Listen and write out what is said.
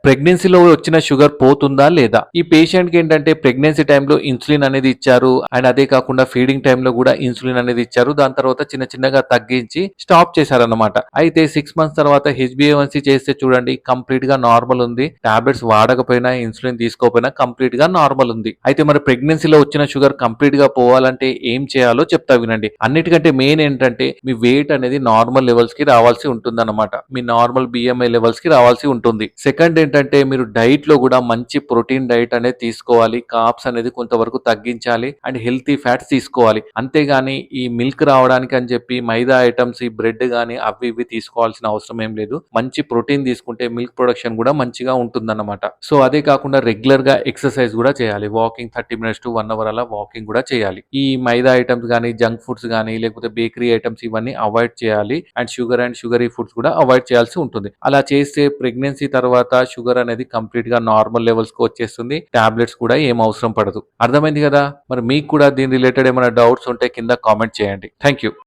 ప్రెగ్నెన్సీలో వచ్చిన షుగర్ పోతుందా లేదా? ఈ పేషెంట్‌కి ఏంటంటే ప్రెగ్నెన్సీ టైమ్‌లో ఇన్సులిన్ అనేది ఇచ్చారు. అండ్ అదే కాకుండా ఫీడింగ్ టైమ్‌లో గూడా ఇన్సులిన్ అనేది ఇచ్చారు. దాని తర్వాత చిన్న చిన్నగా తగ్గించి స్టాప్ చేశారన్నమాట. అయితే 6 మంత్స్ తర్వాత హెచ్‌బీఏవన్సీ చేస్తే చూడండి కంప్లీట్‌గా నార్మల్ ఉంది. టాబ్లెట్స్ వాడకపోయినా, ఇన్సులిన్ తీసుకోకపోయినా కంప్లీట్‌గా నార్మల్ ఉంది. అయితే మరి ప్రెగ్నెన్సీలో వచ్చిన షుగర్ కంప్లీట్‌గా పోవాలంటే ఏం చేయాలో చెప్తా వినండి. అన్నిటికంటే మెయిన్ ఏంటంటే మీ వెయిట్ అనేది నార్మల్ లెవెల్స్‌కి రావాల్సి ఉంటుందన్నమాట. మీ నార్మల్ BMI లెవెల్స్‌కి రావాల్సి ఉంటుంది. సెకండ్ ఏంటంటే మీరు డైట్‌లో గూడా మంచి ప్రోటీన్ డైట్ అనేది తీసుకోవాలి. కార్బ్స్ అనేది కొంతవరకు తగ్గించాలి. అండ్ హెల్తీ ఫ్యాట్స్ తీసుకోవాలి. అంతేగాని ఈ మిల్క్ రావడానికి అని చెప్పి మైదా ఐటెమ్స్ ఈ బ్రెడ్ గాని అవి ఇవి తీసుకోవాల్సిన అవసరం ఏం లేదు. మంచి ప్రోటీన్ తీసుకుంటే మిల్క్ ప్రొడక్షన్ గూడా మంచిగా ఉంటుందన్నమాట. సో అదే కాకుండా రెగ్యులర్‌గా ఎక్సర్‌సైజ్ గూడా చేయాలి. వాకింగ్ 30 మినిట్స్ టు 1 అవర్ అలా వాకింగ్ గూడా చేయాలి. ఈ మైదా ఐటెమ్స్ గాని, జంక్ ఫుడ్స్ గాని లేకపోతే బేకరీ ఐటెమ్స్ ఇవన్నీ అవాయిడ్ చేయాలి. అండ్ షుగరీ ఫుడ్స్ కూడా అవాయిడ్ చేయాల్సి ఉంటుంది. అలా చేస్తే ప్రెగ్నెన్సీ తర్వాత షుగర్ అనేది కంప్లీట్‌గా నార్మల్ లెవెల్స్‌కి వచ్చేస్తుంది. టాబ్లెట్స్ కూడా ఏం అవసరం పడదు. అర్థమైంది గదా! మరి మీకు కూడా దీని రిలేటెడ్ ఏమైనా డౌట్స్ ఉంటే కింద కామెంట్ చేయండి. Thank you.